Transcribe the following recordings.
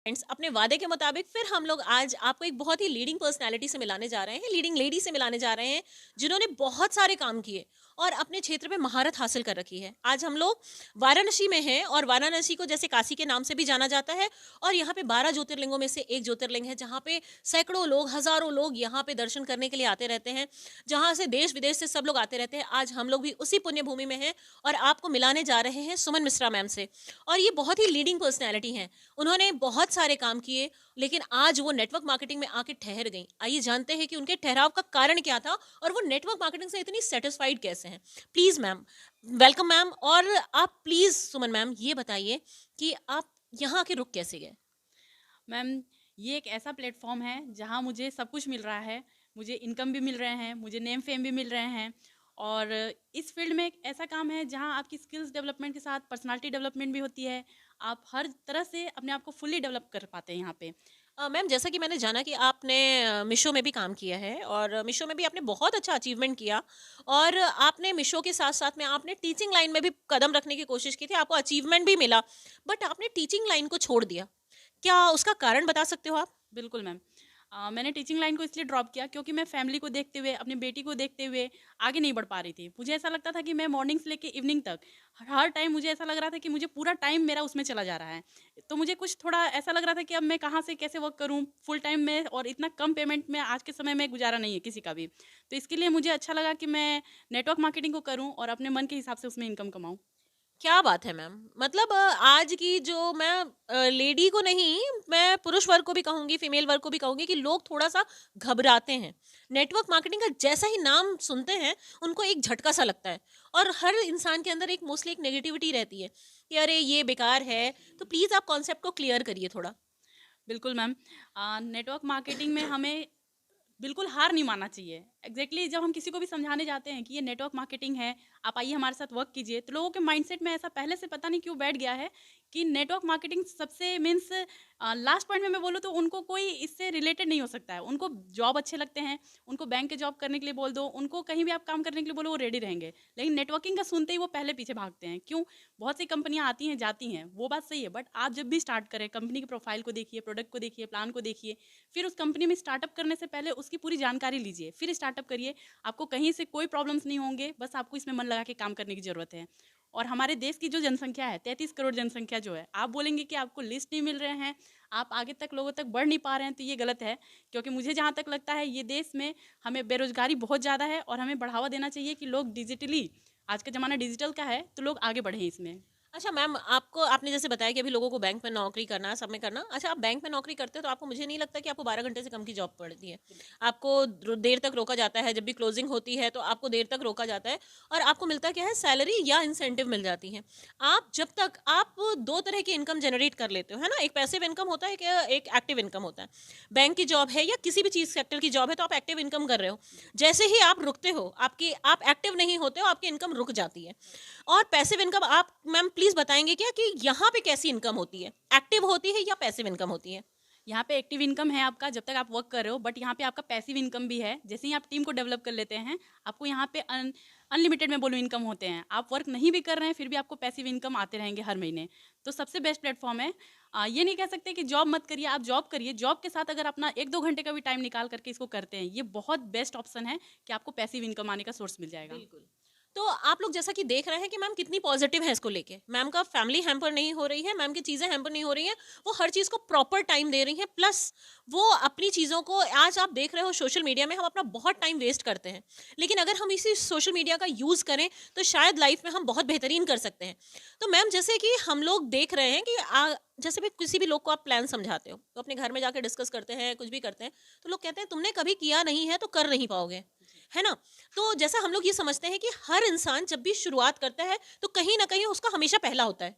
Friends, अपने वादे के मुताबिक फिर हम लोग आज आपको एक बहुत ही लीडिंग पर्सनालिटी से मिलाने जा रहे हैं, लीडिंग लेडी से मिलाने जा रहे हैं, जिन्होंने बहुत सारे काम किए और अपने क्षेत्र में महारत हासिल कर रखी है। आज हम लोग वाराणसी में हैं और वाराणसी को जैसे काशी के नाम से भी जाना जाता है और यहाँ पे 12 ज्योतिर्लिंगों में से एक ज्योतिर्लिंग है, जहाँ पे सैकड़ों लोग, हजारों लोग यहाँ पे दर्शन करने के लिए आते रहते हैं, जहाँ से देश विदेश से सब लोग आते रहते हैं। आज हम लोग भी उसी पुण्य भूमि में हैं और आपको मिलाने जा रहे हैं सुमन मिश्रा मैम से। और ये बहुत ही लीडिंग पर्सनैलिटी हैं, उन्होंने बहुत सारे काम किए, लेकिन आज वो नेटवर्क मार्केटिंग में आके ठहर गई। आइए जानते हैं कि उनके ठहराव का कारण क्या था और वो नेटवर्क मार्केटिंग से इतनी सेटिस्फाइड कैसे हैं। Please ma'am, welcome ma'am. और आप प्लीज सुमन मैम ये बताइए कि आप यहाँ के रुक कैसे गए। मैम, ये एक ऐसा प्लेटफॉर्म है जहाँ मुझे सब कुछ मिल रहा है। मुझे इनकम भी मिल रहे हैं, मुझे नेम फेम भी मिल रहे हैं। और इस फील्ड में एक ऐसा काम है जहाँ आपकी स्किल्स डेवलपमेंट के साथ पर्सनालिटी डेवलपमेंट भी होती है। आप हर तरह से अपने आप को फुल्ली डेवलप कर पाते हैं यहाँ पे। मैम, जैसा कि मैंने जाना कि आपने मिशो में भी काम किया है और मिशो में भी आपने बहुत अच्छा अचीवमेंट किया और आपने मिशो के साथ साथ में आपने टीचिंग लाइन में भी कदम रखने की कोशिश की थी, आपको अचीवमेंट भी मिला, बट आपने टीचिंग लाइन को छोड़ दिया। क्या उसका कारण बता सकते हो आप। बिल्कुल मैम। मैंने टीचिंग लाइन को इसलिए ड्रॉप किया क्योंकि मैं फैमिली को देखते हुए, अपनी बेटी को देखते हुए आगे नहीं बढ़ पा रही थी। मुझे ऐसा लगता था कि मैं मॉर्निंग से लेके इवनिंग तक हर टाइम मुझे ऐसा लग रहा था कि मुझे पूरा टाइम मेरा उसमें चला जा रहा है। तो मुझे कुछ थोड़ा ऐसा लग रहा था कि अब मैं कहाँ से कैसे वर्क करूँ फुल टाइम में, और इतना कम पेमेंट में आज के समय में गुजारा नहीं है किसी का भी। तो इसके लिए मुझे अच्छा लगा कि मैं नेटवर्क मार्केटिंग को करूँ और अपने मन के हिसाब से उसमें इनकम कमाऊँ। क्या बात है मैम। मतलब आज की जो मैं लेडी को नहीं, मैं पुरुष वर्ग को भी कहूंगी, फीमेल वर्ग को भी कहूंगी कि लोग थोड़ा सा घबराते हैं। नेटवर्क मार्केटिंग का जैसा ही नाम सुनते हैं उनको एक झटका सा लगता है और हर इंसान के अंदर एक मोस्टली एक नेगेटिविटी रहती है कि अरे ये बेकार है। तो प्लीज़ आप कॉन्सेप्ट को क्लियर करिए थोड़ा। बिल्कुल मैम। नेटवर्क मार्केटिंग में हमें बिल्कुल हार नहीं मानना चाहिए। जब हम किसी को भी समझाने जाते हैं कि ये नेटवर्क मार्केटिंग है, आप आइए हमारे साथ वर्क कीजिए, तो लोगों के माइंडसेट में ऐसा पहले से पता नहीं क्यों बैठ गया है कि नेटवर्क मार्केटिंग सबसे मीन्स लास्ट पॉइंट में मैं बोलूँ तो उनको कोई इससे रिलेटेड नहीं हो सकता है। उनको जॉब अच्छे लगते हैं, उनको बैंक के जॉब करने के लिए बोल दो, उनको कहीं भी आप काम करने के लिए बोलो वो रेडी रहेंगे। लेकिन नेटवर्किंग का सुनते ही वो पहले पीछे भागते हैं। क्यों? बहुत सी कंपनियां आती हैं जाती हैं, वो बात सही है, बट आप जब भी स्टार्ट करें कंपनी की प्रोफाइल को देखिए, प्रोडक्ट को देखिए, प्लान को देखिए, फिर उस कंपनी में स्टार्टअप करने से पहले उसकी पूरी जानकारी लीजिए, फिर स्टार्टअप करिए। आपको कहीं से कोई प्रॉब्लम्स नहीं होंगे, बस आपको इसमें मन लगा के काम करने की ज़रूरत है। और हमारे देश की जो जनसंख्या है 33 करोड़ जनसंख्या जो है, आप बोलेंगे कि आपको लिस्ट नहीं मिल रहे हैं, आप आगे तक लोगों तक बढ़ नहीं पा रहे हैं, तो ये गलत है। क्योंकि मुझे जहाँ तक लगता है ये देश में हमें बेरोजगारी बहुत ज़्यादा है और हमें बढ़ावा देना चाहिए कि लोग डिजिटली, आज का ज़माना डिजिटल का है, तो लोग आगे बढ़ें इसमें। अच्छा मैम, आपको आपने जैसे बताया कि अभी लोगों को बैंक में नौकरी करना, सब में करना। अच्छा, आप बैंक में नौकरी करते हो तो आपको, मुझे नहीं लगता कि आपको 12 घंटे से कम की जॉब पड़ती है। आपको देर तक रोका जाता है, जब भी क्लोजिंग होती है तो आपको देर तक रोका जाता है और आपको मिलता क्या है, सैलरी या इंसेंटिव मिल जाती है। आप जब तक आप दो तरह की इनकम जनरेट कर लेते हो, है ना, एक पैसिव इनकम होता है, एक एक्टिव इनकम होता है। बैंक की जॉब है या किसी भी चीज़ सेक्टर की जॉब है तो आप एक्टिव इनकम कर रहे हो। जैसे ही आप रुकते हो, आपकी आप एक्टिव नहीं होते हो, आपकी इनकम रुक जाती है। और पैसिव इनकम, आप मैम प्लीज बताएंगे क्या कि यहाँ पे कैसी इनकम होती है, एक्टिव होती है या पैसिव इनकम होती है। यहाँ पे एक्टिव इनकम है आपका जब तक आप वर्क कर रहे हो, बट यहाँ पे आपका पैसिव इनकम भी है। जैसे ही आप टीम को डेवलप कर लेते हैं, आपको यहाँ पे अनलिमिटेड में बोलो इनकम होते हैं। आप वर्क नहीं भी कर रहे हैं फिर भी आपको पैसिव इनकम आते रहेंगे हर महीने। तो सबसे बेस्ट प्लेटफॉर्म है। ये नहीं कह सकते कि जॉब मत करिए, आप जॉब करिए। जॉब के साथ अगर अपना 1-2 घंटे का भी टाइम निकाल करके इसको करते हैं, ये बहुत बेस्ट ऑप्शन है कि आपको पैसिव इनकम आने का सोर्स मिल जाएगा। बिल्कुल। तो आप लोग जैसा कि देख रहे हैं कि मैम कितनी पॉजिटिव है इसको लेके। मैम का फैमिली हैम्पर नहीं हो रही है, मैम की चीज़ें हैम्पर नहीं हो रही हैं, वो हर चीज़ को प्रॉपर टाइम दे रही हैं। प्लस वो अपनी चीज़ों को, आज आप देख रहे हो सोशल मीडिया में हम अपना बहुत टाइम वेस्ट करते हैं, लेकिन अगर हम इसी सोशल मीडिया का यूज़ करें तो शायद लाइफ में हम बहुत बेहतरीन कर सकते हैं। तो मैम जैसे कि हम लोग देख रहे हैं कि जैसे भी किसी भी लोग को आप प्लान समझाते हो तो अपने घर में जाकर डिस्कस करते हैं, कुछ भी करते हैं, तो लोग कहते हैं तुमने कभी किया नहीं है तो कर नहीं पाओगे, है ना। तो जैसा हम लोग ये समझते हैं कि हर इंसान जब भी शुरुआत करता है तो कहीं ना कहीं उसका हमेशा पहला होता है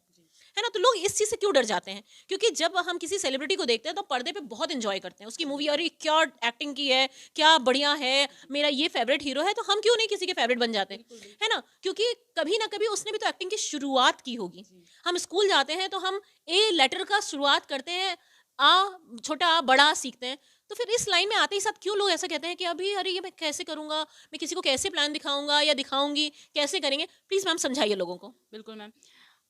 ना। तो लोग इस चीज़ से क्यों डर जाते हैं, क्योंकि जब हम किसी सेलिब्रिटी को देखते हैं तो पर्दे पे बहुत इंजॉय करते हैं उसकी मूवी, अरे क्या एक्टिंग की है, क्या बढ़िया है, मेरा ये फेवरेट हीरो है, तो हम क्यों नहीं किसी के फेवरेट बन जाते, है ना। क्योंकि कभी ना कभी उसने भी तो एक्टिंग की शुरुआत की होगी। हम स्कूल जाते हैं तो हम ए लेटर का शुरुआत करते हैं, आ, छोटा आ बड़ा सीखते हैं। तो फिर इस लाइन में आते ही साथ क्यों लोग ऐसा कहते हैं कि अभी अरे ये मैं कैसे करूंगा, मैं किसी को कैसे प्लान दिखाऊंगा या दिखाऊंगी, कैसे करेंगे। प्लीज मैम समझाइए लोगों को। बिल्कुल मैम।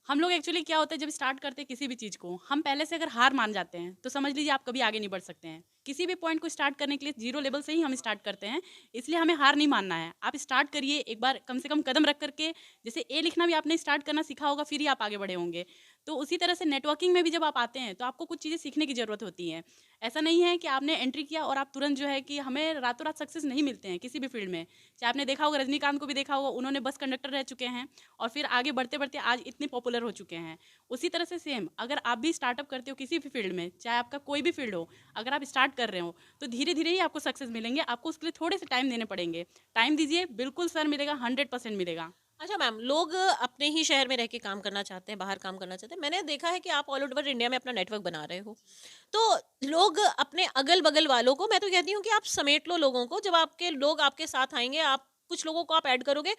हम लोग एक्चुअली क्या होता है, जब स्टार्ट करते हैं किसी भी चीज़ को, हम पहले से अगर हार मान जाते हैं तो समझ लीजिए आप कभी आगे नहीं बढ़ सकते हैं। किसी भी पॉइंट को स्टार्ट करने के लिए जीरो लेवल से ही हम स्टार्ट करते हैं, इसलिए हमें हार नहीं मानना है। आप स्टार्ट करिए एक बार, कम से कम कदम रख करके, जैसे ए लिखना भी आपने स्टार्ट करना सीखा होगा, फिर ही आप आगे बढ़े होंगे। तो उसी तरह से नेटवर्किंग में भी जब आप आते हैं तो आपको कुछ चीज़ें सीखने की ज़रूरत होती है। ऐसा नहीं है कि आपने एंट्री किया और आप तुरंत जो है कि हमें रातों रात सक्सेस नहीं मिलते हैं किसी भी फील्ड में। चाहे आपने देखा होगा, रजनीकांत को भी देखा होगा, उन्होंने बस कंडक्टर रह चुके हैं और फिर आगे बढ़ते बढ़ते आज इतने पॉपुलर हो चुके हैं। उसी तरह से सेम अगर आप भी स्टार्टअप करते हो किसी भी फील्ड में, चाहे आपका कोई भी फील्ड हो, अगर आप स्टार्ट कर रहे हो तो धीरे धीरे ही आपको सक्सेस मिलेंगे। आपको उसके लिए थोड़े से टाइम देने पड़ेंगे। टाइम दीजिए, बिल्कुल सर मिलेगा, 100% मिलेगा। अच्छा मैम, लोग अपने ही शहर में रह के काम करना चाहते हैं, बाहर काम करना चाहते हैं। मैंने देखा है कि आप ऑल ओवर इंडिया में अपना नेटवर्क बना रहे हो। तो लोग अपने अगल बगल वालों को, मैं तो कहती हूँ कि आप समेट लो लोगों को। जब आपके लोग आपके साथ आएंगे, आप कुछ लोगों को आप ऐड करोगे,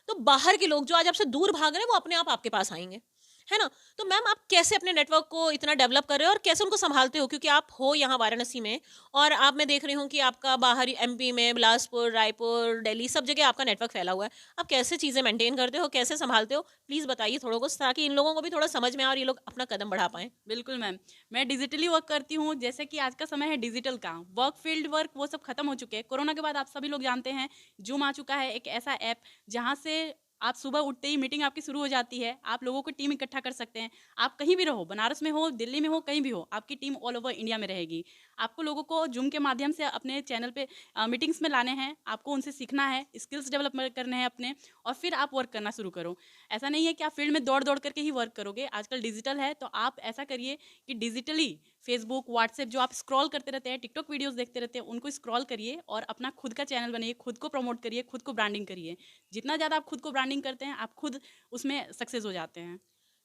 तो बाहर के लोग जो आज आपसे दूर भाग रहे हैं वो अपने आप आपके पास आएंगे, है ना? तो मैम, आप कैसे अपने नेटवर्क को इतना डेवलप कर रहे हो और कैसे उनको संभालते हो? क्योंकि आप हो यहाँ वाराणसी में, और आप, मैं देख रही हूँ कि आपका बाहर एमपी में बिलासपुर, रायपुर, दिल्ली, सब जगह आपका नेटवर्क फैला हुआ है। आप कैसे चीज़ें मेंटेन करते हो, कैसे संभालते हो? प्लीज़ बताइए थोड़ा कुछ, ताकि इन लोगों को भी थोड़ा समझ में आए और ये लोग अपना कदम बढ़ा पाएँ। बिल्कुल मैम, मैं डिजिटली वर्क करती हूँ। जैसे कि आज का समय है डिजिटल का, वर्क फील्ड वर्क वो सब खत्म हो चुके हैं। कोरोना के बाद आप सभी लोग जानते हैं, जूम आ चुका है, एक ऐसा ऐप जहाँ से आप सुबह उठते ही मीटिंग आपकी शुरू हो जाती है। आप लोगों को टीम इकट्ठा कर सकते हैं। आप कहीं भी रहो, बनारस में हो, दिल्ली में हो, कहीं भी हो, आपकी टीम ऑल ओवर इंडिया में रहेगी। आपको लोगों को जूम के माध्यम से अपने चैनल पे मीटिंग्स में लाने हैं, आपको उनसे सीखना है, स्किल्स डेवलप करने हैं अपने, और फिर आप वर्क करना शुरू करो। ऐसा नहीं है कि आप फील्ड में दौड़ दौड़ करके ही वर्क करोगे। आजकल डिजिटल है, तो आप ऐसा करिए कि डिजिटली फेसबुक, व्हाट्सएप जो आप स्क्रॉल करते रहते हैं, टिकटॉक वीडियोस देखते रहते हैं, उनको स्क्रॉल करिए और अपना खुद का चैनल बनाइए, खुद को प्रमोट करिए, खुद को ब्रांडिंग करिए। जितना ज़्यादा आप खुद को ब्रांडिंग करते हैं, आप खुद उसमें सक्सेस हो जाते हैं।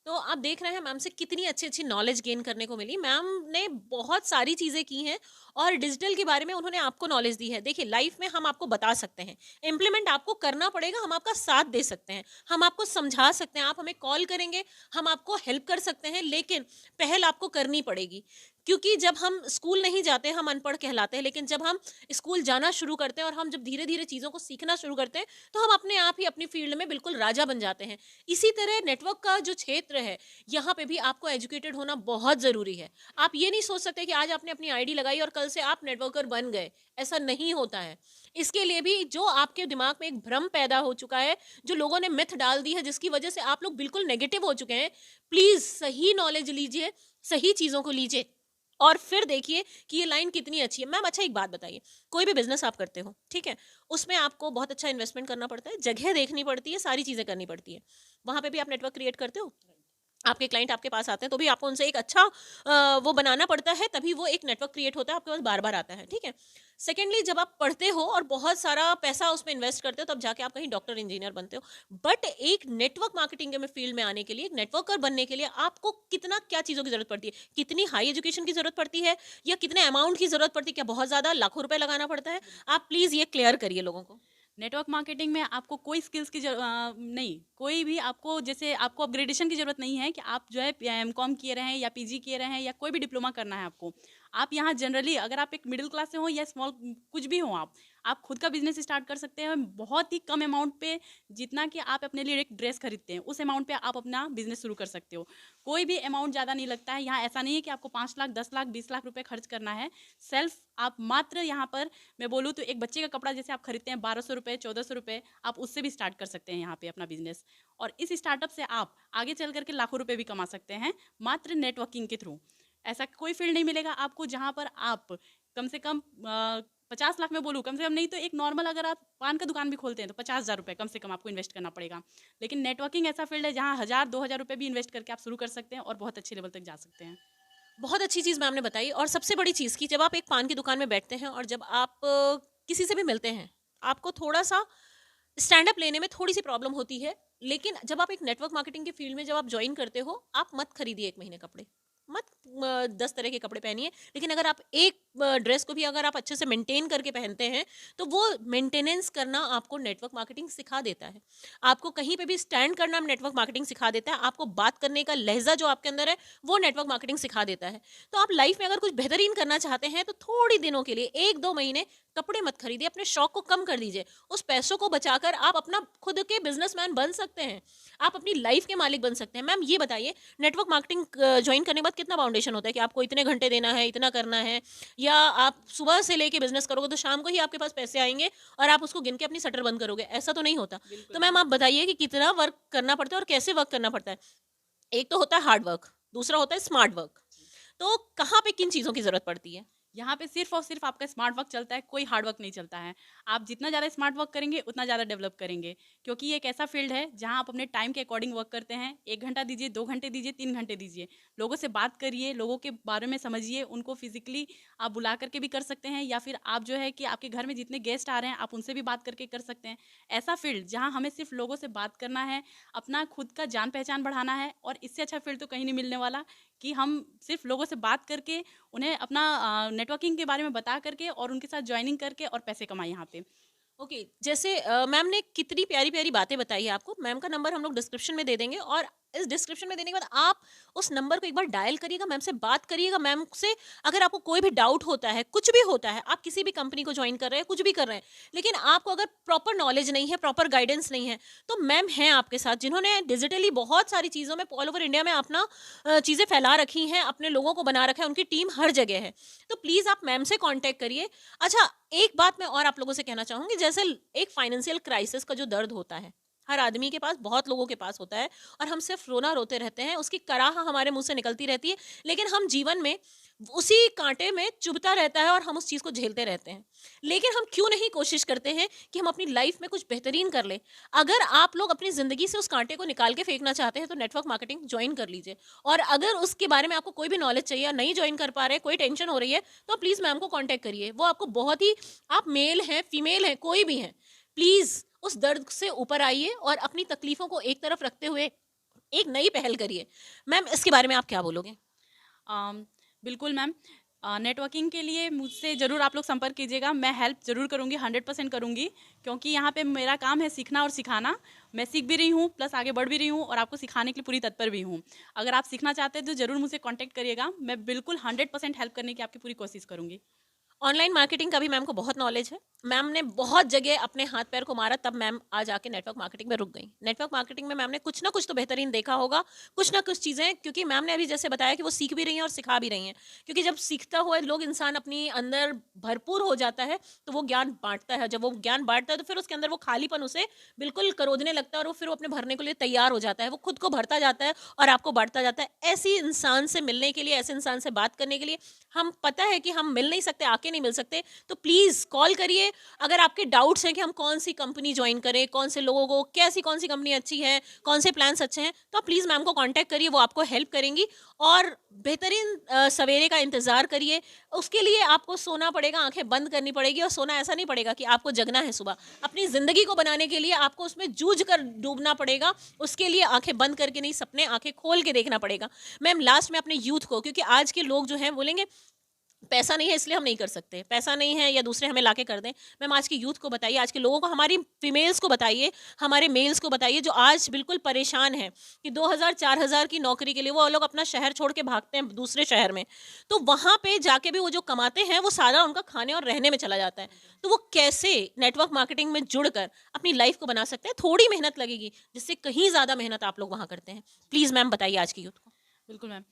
तो आप देख रहे हैं मैम से कितनी अच्छी अच्छी नॉलेज गेन करने को मिली। मैम ने बहुत सारी चीज़ें की हैं और डिजिटल के बारे में उन्होंने आपको नॉलेज दी है। देखिए, लाइफ में हम आपको बता सकते हैं, इम्प्लीमेंट आपको करना पड़ेगा, हम आपका साथ दे सकते हैं, हम आपको समझा सकते हैं, आप हमें कॉल करेंगे, हम आपको हेल्प कर सकते हैं, लेकिन पहल आपको करनी पड़ेगी। क्योंकि जब हम स्कूल नहीं जाते हम अनपढ़ कहलाते हैं, लेकिन जब हम स्कूल जाना शुरू करते हैं और हम जब धीरे धीरे चीज़ों को सीखना शुरू करते हैं, तो हम अपने आप ही अपनी फील्ड में बिल्कुल राजा बन जाते हैं। इसी तरह नेटवर्क का जो क्षेत्र है, यहाँ पे भी आपको एजुकेटेड होना बहुत ज़रूरी है। आप ये नहीं सोच सकते कि आज आपने अपनी आईडी लगाई और कल से आप नेटवर्कर बन गए, ऐसा नहीं होता है। इसके लिए भी जो आपके दिमाग में एक भ्रम पैदा हो चुका है, जो लोगों ने मिथ डाल दी है, जिसकी वजह से आप लोग बिल्कुल नेगेटिव हो चुके हैं, प्लीज़ सही नॉलेज लीजिए, सही चीज़ों को लीजिए और फिर देखिए कि ये लाइन कितनी अच्छी है। मैम, अच्छा एक बात बताइए, कोई भी बिज़नेस आप करते हो, ठीक है? उसमें आपको बहुत अच्छा इन्वेस्टमेंट करना पड़ता है, जगह देखनी पड़ती है, सारी चीज़ें करनी पड़ती है। वहाँ पे भी आप नेटवर्क क्रिएट करते हो? आपके क्लाइंट आपके पास आते हैं तो भी आपको उनसे एक अच्छा वो बनाना पड़ता है, तभी वो एक नेटवर्क क्रिएट होता है, आपके पास बार-बार आता है, ठीक है? सेकेंडली, जब आप पढ़ते हो और बहुत सारा पैसा उसमें इन्वेस्ट करते हो, तब जाके आप कहीं डॉक्टर, इंजीनियर बनते हो। बट एक नेटवर्क मार्केटिंग के में फील्ड में आने के लिए, एक नेटवर्कर बनने के लिए आपको कितना क्या चीज़ों की ज़रूरत पड़ती है? कितनी हाई एजुकेशन की ज़रूरत पड़ती है या कितने अमाउंट की ज़रूरत पड़ती है? क्या बहुत ज़्यादा लाखों रुपए लगाना पड़ता है? आप प्लीज़ ये क्लियर करिए लोगों को। नेटवर्क मार्केटिंग में आपको कोई स्किल्स की नहीं, कोई भी आपको, जैसे आपको अपग्रेडेशन की ज़रूरत नहीं है कि आप जो है एमकॉम किए रहे हैं या पीजी किए रहे हैं या कोई भी डिप्लोमा करना है आपको। आप यहाँ जनरली अगर आप एक मिडिल क्लास से हो या स्मॉल कुछ भी हो, आप खुद का बिजनेस स्टार्ट कर सकते हैं बहुत ही कम अमाउंट पे। जितना कि आप अपने लिए एक ड्रेस खरीदते हैं, उस अमाउंट पे आप अपना बिजनेस शुरू कर सकते हो। कोई भी अमाउंट ज़्यादा नहीं लगता है यहाँ। ऐसा नहीं है कि आपको 5 लाख, 10 लाख, 20 लाख रुपए खर्च करना है। सेल्फ आप मात्र यहाँ पर, मैं बोलूँ तो एक बच्चे का कपड़ा जैसे आप खरीदते हैं 1200 रुपये, 1400 रुपये, आप उससे भी स्टार्ट कर सकते हैं यहाँ पे अपना बिजनेस। और इस स्टार्टअप से आप आगे चल करके लाखों रुपए भी कमा सकते हैं, मात्र नेटवर्किंग के थ्रू। ऐसा कोई फील्ड नहीं मिलेगा आपको जहाँ पर आप कम से कम 50 लाख में बोलूँ, कम से कम नहीं तो एक नॉर्मल अगर आप पान का दुकान भी खोलते हैं तो 50,000 रुपये कम से कम आपको इन्वेस्ट करना पड़ेगा। लेकिन नेटवर्किंग ऐसा फील्ड है जहाँ 1000, 2000 रुपये भी इन्वेस्ट करके आप शुरू कर सकते हैं और बहुत अच्छे लेवल तक जा सकते हैं। बहुत अच्छी चीज़ मैम ने बताई। और सबसे बड़ी चीज़ कि जब आप एक पान की दुकान में बैठते हैं और जब आप किसी से भी मिलते हैं, आपको थोड़ा-सा स्टैंड अप लेने में थोड़ी-सी प्रॉब्लम होती है। लेकिन जब आप एक नेटवर्क मार्केटिंग के फील्ड में जब आप जॉइन करते हो, आप मत खरीदिए 1 महीने कपड़े। मत 10 तरह के कपड़े पहनिए। लेकिन अगर आप एक ड्रेस को भी अगर आप अच्छे से मेंटेन करके पहनते हैं, तो वो मेंटेनेंस करना आपको नेटवर्क मार्केटिंग सिखा देता है। आपको कहीं पे भी स्टैंड करना नेटवर्क मार्केटिंग सिखा देता है। आपको बात करने का लहज़ा जो आपके अंदर है, वो नेटवर्क मार्केटिंग सिखा देता है। तो आप लाइफ में अगर कुछ बेहतरीन करना चाहते हैं, तो थोड़ी दिनों के लिए 1-2 महीने कपड़े मत खरीदिए, अपने शौक को कम कर दीजिए, उस पैसों को बचाकर आप अपना खुद के बिजनेसमैन बन सकते हैं, आप अपनी लाइफ के मालिक बन सकते हैं। मैम ये बताइए, नेटवर्क मार्केटिंग ज्वाइन करने के बाद कितना फाउंडेशन होता है कि आपको इतने घंटे देना है, इतना करना है, या आप सुबह से लेके बिजनेस करोगे तो शाम को ही आपके पास पैसे आएंगे और आप उसको गिन के अपनी शटर बंद करोगे? ऐसा तो नहीं होता। बिल्कुल तो मैम आप बताइए कि कितना वर्क करना पड़ता है और कैसे वर्क करना पड़ता है? एक तो होता है हार्ड वर्क, दूसरा होता है स्मार्ट वर्क। तो कहाँ पे किन चीज़ों की ज़रूरत पड़ती है? यहाँ पे सिर्फ और सिर्फ आपका स्मार्ट वर्क चलता है, कोई हार्ड वर्क नहीं चलता है। आप जितना ज़्यादा स्मार्ट वर्क करेंगे उतना ज़्यादा डेवलप करेंगे, क्योंकि ये एक ऐसा फील्ड है जहाँ आप अपने टाइम के अकॉर्डिंग वर्क करते हैं। 1 घंटा दीजिए, 2 घंटे दीजिए, 3 घंटे दीजिए, लोगों से बात करिए, लोगों के बारे में समझिए, उनको फिजिकली आप बुला करके भी कर सकते हैं, या फिर आप जो है कि आपके घर में जितने गेस्ट आ रहे हैं आप उनसे भी बात करके कर सकते हैं। ऐसा फील्ड जहाँ हमें सिर्फ लोगों से बात करना है, अपना खुद का जान पहचान बढ़ाना है, और इससे अच्छा फील्ड तो कहीं नहीं मिलने वाला कि हम सिर्फ लोगों से बात करके उन्हें अपना नेटवर्किंग के बारे में बता करके और उनके साथ ज्वाइनिंग करके और पैसे कमाए यहाँ पे। ओके, जैसे मैम ने कितनी प्यारी प्यारी बातें बताई है आपको। मैम का नंबर हम लोग डिस्क्रिप्शन में दे देंगे, और इस डिस्क्रिप्शन में देने के बाद आप उस नंबर को एक बार डायल करिएगा, मैम से बात करिएगा। मैम से अगर आपको कोई भी डाउट होता है, कुछ भी होता है, आप किसी भी कंपनी को ज्वाइन कर रहे हैं, कुछ भी कर रहे हैं, लेकिन आपको अगर प्रॉपर नॉलेज नहीं है, प्रॉपर गाइडेंस नहीं है, तो मैम हैं आपके साथ, जिन्होंने डिजिटली बहुत सारी चीज़ों में ऑल ओवर इंडिया में अपना चीज़ें फैला रखी हैं, अपने लोगों को बना रखा है, उनकी टीम हर जगह है। तो प्लीज़ आप मैम से कॉन्टैक्ट करिए। अच्छा, एक बात मैं और आप लोगों से कहना चाहूंगी, जैसे एक फाइनेंशियल क्राइसिस का जो दर्द होता है, हर आदमी के पास, बहुत लोगों के पास होता है, और हम सिर्फ रोना रोते रहते हैं, उसकी कराह हमारे मुंह से निकलती रहती है, लेकिन हम जीवन में उसी कांटे में चुभता रहता है और हम उस चीज को झेलते रहते हैं। लेकिन हम क्यों नहीं कोशिश करते हैं कि हम अपनी लाइफ में कुछ बेहतरीन कर ले? अगर आप लोग अपनी जिंदगी से उस कांटे को निकाल के फेंकना चाहते हैं तो नेटवर्क मार्केटिंग ज्वाइन कर लीजिए। और अगर उसके बारे में आपको कोई भी नॉलेज चाहिए या नहीं ज्वाइन कर पा रहे, कोई टेंशन हो रही है, तो प्लीज मैम को कांटेक्ट करिए। वो आपको बहुत ही, आप मेल हैं, फीमेल हैं, कोई भी हैं, प्लीज उस दर्द से ऊपर आइए और अपनी तकलीफों को एक तरफ रखते हुए एक नई पहल करिए। मैम इसके बारे में आप क्या बोलोगे? अम, बिल्कुल मैम, नेटवर्किंग के लिए मुझसे ज़रूर आप लोग संपर्क कीजिएगा। मैं हेल्प ज़रूर करूँगी, 100% करूँगी, क्योंकि यहाँ पे मेरा काम है सीखना और सिखाना। मैं सीख भी रही हूँ, प्लस आगे बढ़ भी रही हूँ, और आपको सिखाने के लिए पूरी तत्पर भी हूँ। अगर आप सीखना चाहते हैं तो ज़रूर मुझसे कांटेक्ट करिएगा। मैं बिल्कुल 100% हेल्प करने की आपकी पूरी कोशिश करूँगी। ऑनलाइन मार्केटिंग का भी मैम को बहुत नॉलेज है। मैम ने बहुत जगह अपने हाथ पैर को मारा, तब मैम आज आके नेटवर्क मार्केटिंग में रुक गई। नेटवर्क मार्केटिंग में मैम ने कुछ ना कुछ तो बेहतरीन देखा होगा, कुछ ना कुछ चीज़ें, क्योंकि मैम ने अभी जैसे बताया कि वो सीख भी रही हैं और सिखा भी रही हैं। क्योंकि जब सीखता हुआ लोग, इंसान अपनी अंदर भरपूर हो जाता है, तो वो ज्ञान बांटता है। जब वो ज्ञान बांटता है तो फिर उसके अंदर वो खालीपन उसे बिल्कुल करोदने लगता है, और वो फिर वो अपने भरने के लिए तैयार हो जाता है। वो खुद को भरता जाता है और आपको बांटता जाता है। ऐसी इंसान से मिलने के लिए, ऐसे इंसान से बात करने के लिए, हम पता है कि हम मिल नहीं सकते, आके नहीं मिल सकते, तो प्लीज़ कॉल करिए। अगर आपके डाउट्स हैं कि हम कौन सी कंपनी ज्वाइन करें, कौन से लोगों को, कैसी कौन सी कंपनी अच्छी है, कौन से प्लान्स अच्छे हैं, तो आप प्लीज़ मैम को कांटेक्ट करिए, वो आपको हेल्प करेंगी। और बेहतरीन सवेरे का इंतज़ार करिए। उसके लिए आपको सोना पड़ेगा, आंखें बंद करनी पड़ेगी, और सोना ऐसा नहीं पड़ेगा कि आपको जगना है सुबह। अपनी ज़िंदगी को बनाने के लिए आपको उसमें जूझ कर डूबना पड़ेगा। उसके लिए आंखें बंद करके नहीं, सपने आंखें खोल के देखना पड़ेगा। मैम लास्ट में अपने यूथ को, क्योंकि आज के लोग जो हैं बोलेंगे पैसा नहीं है इसलिए हम नहीं कर सकते, पैसा नहीं है या दूसरे हमें लाके कर दें। मैम आज के यूथ को बताइए, आज के लोगों को, हमारी फीमेल्स को बताइए, हमारे मेल्स को बताइए, जो आज बिल्कुल परेशान हैं कि 2000-4000 की नौकरी के लिए वो लोग अपना शहर छोड़ के भागते हैं दूसरे शहर में। तो वहाँ पे जाके भी वो जो कमाते हैं वो सारा उनका खाने और रहने में चला जाता है। तो वो कैसे नेटवर्क मार्केटिंग में जुड़कर अपनी लाइफ को बना सकते हैं? थोड़ी मेहनत लगेगी, जिससे कहीं ज़्यादा मेहनत आप लोग वहाँ करते हैं। प्लीज़ मैम बताइए आज के यूथ को। बिल्कुल मैम,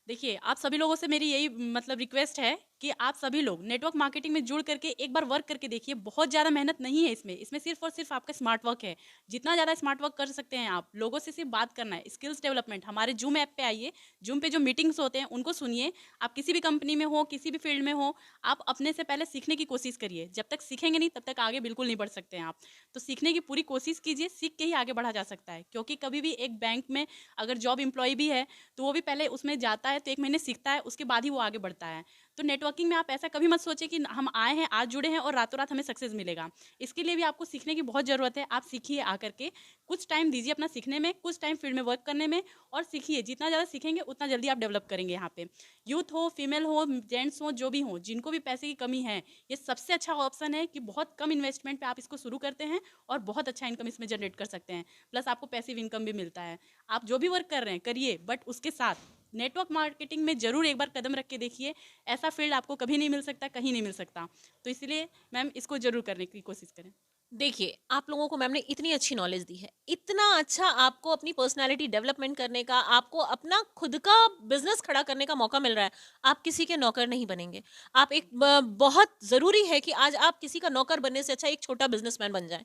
देखिए आप सभी लोगों से मेरी यही मतलब रिक्वेस्ट है कि आप सभी लोग नेटवर्क मार्केटिंग में जुड़ करके एक बार वर्क करके देखिए। बहुत ज़्यादा मेहनत नहीं है इसमें, इसमें सिर्फ और सिर्फ आपका स्मार्ट वर्क है। जितना ज़्यादा स्मार्ट वर्क कर सकते हैं आप, लोगों से सिर्फ बात करना है, स्किल्स डेवलपमेंट। हमारे जूम ऐप पे आइए, जूम पे जो मीटिंग्स होते हैं उनको सुनिए। आप किसी भी कंपनी में हो, किसी भी फील्ड में हो, आप अपने से पहले सीखने की कोशिश करिए। जब तक सीखेंगे नहीं तब तक आगे बिल्कुल नहीं बढ़ सकते हैं आप। तो सीखने की पूरी कोशिश कीजिए, सीख के ही आगे बढ़ा जा सकता है। क्योंकि कभी भी एक बैंक में अगर जॉब एम्प्लॉय भी है तो वो भी पहले उसमें जाता है, तो 1 महीने सीखता है, उसके बाद ही वो आगे बढ़ता है। तो नेटवर्किंग में आप ऐसा कभी मत सोचें कि हम आए हैं, आज जुड़े हैं और रातों रात हमें सक्सेस मिलेगा। इसके लिए भी आपको सीखने की बहुत ज़रूरत है। आप सीखिए आकर के, कुछ टाइम दीजिए अपना सीखने में, कुछ टाइम फील्ड में वर्क करने में, और सीखिए। जितना ज़्यादा सीखेंगे उतना जल्दी आप डेवलप करेंगे। यहाँ पे यूथ हो, फीमेल हो, जेंट्स हो, जो भी हो, जिनको भी पैसे की कमी है, ये सबसे अच्छा ऑप्शन है कि बहुत कम इन्वेस्टमेंट पे आप इसको शुरू करते हैं और बहुत अच्छा इनकम इसमें जनरेट कर सकते हैं। प्लस आपको पैसिव इनकम भी मिलता है। आप जो भी वर्क कर रहे हैं करिए, बट उसके साथ नेटवर्क मार्केटिंग में ज़रूर एक बार कदम रख के देखिए। ऐसा फील्ड आपको कभी नहीं मिल सकता, कहीं नहीं मिल सकता। तो इसलिए मैम इसको ज़रूर करने की कोशिश करें। देखिए, आप लोगों को मैम ने इतनी अच्छी नॉलेज दी है, इतना अच्छा आपको अपनी पर्सनैलिटी डेवलपमेंट करने का, आपको अपना खुद का बिज़नेस खड़ा करने का मौका मिल रहा है। आप किसी के नौकर नहीं बनेंगे। आप एक ब बहुत ज़रूरी है कि आज आप किसी का नौकर बनने से अच्छा एक छोटा बिज़नेसमैन बन जाएँ।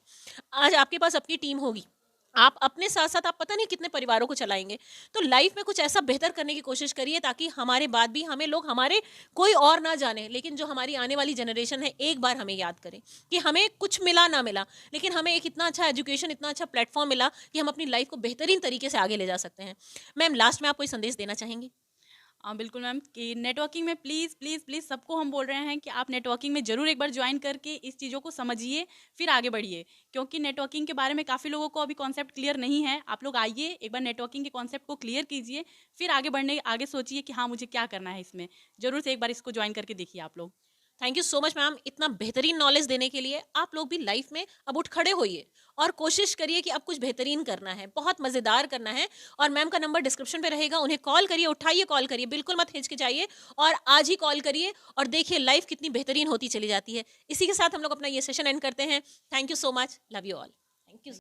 आज आपके पास अपनी टीम होगी। आप अपने साथ-साथ आप पता नहीं कितने परिवारों को चलाएँगे। तो लाइफ़ में कुछ ऐसा बेहतर करने की कोशिश करिए ताकि हमारे बाद भी हमें लोग हमारे कोई और ना जाने, लेकिन जो हमारी आने वाली जनरेशन है, एक बार हमें याद करें कि हमें कुछ मिला ना मिला, लेकिन हमें एक इतना अच्छा एजुकेशन, इतना अच्छा प्लेटफ़ॉर्म मिला कि हम अपनी लाइफ़ को बेहतरीन तरीके से आगे ले जा सकते हैं। मैम लास्ट में आप कोई संदेश देना चाहेंगी? बिल्कुल मैम कि नेटवर्किंग में प्लीज़ प्लीज़ प्लीज़ सबको हम बोल रहे हैं कि आप नेटवर्किंग में ज़रूर एक बार ज्वाइन करके इस चीज़ों को समझिए, फिर आगे बढ़िए। क्योंकि नेटवर्किंग के बारे में काफ़ी लोगों को अभी कॉन्सेप्ट क्लियर नहीं है। आप लोग आइए, एक बार नेटवर्किंग के कॉन्सेप्ट को क्लियर कीजिए, फिर आगे सोचिए कि हाँ, मुझे क्या करना है इसमें। ज़रूर से एक बार इसको ज्वाइन करके देखिए आप लोग। Thank you so much ma'am इतना बेहतरीन नॉलेज देने के लिए। आप लोग भी लाइफ में अब उठ खड़े होइए और कोशिश करिए कि अब कुछ बेहतरीन करना है, बहुत मज़ेदार करना है। और मैम का नंबर डिस्क्रिप्शन पे रहेगा, उन्हें कॉल करिए, उठाइए कॉल करिए, बिल्कुल मत हिचकिचाइए और आज ही कॉल करिए और देखिए लाइफ कितनी बेहतरीन होती चली जाती है। इसी के साथ हम लोग अपना ये सेशन एंड करते हैं। Thank you so much, love you all. Thank you.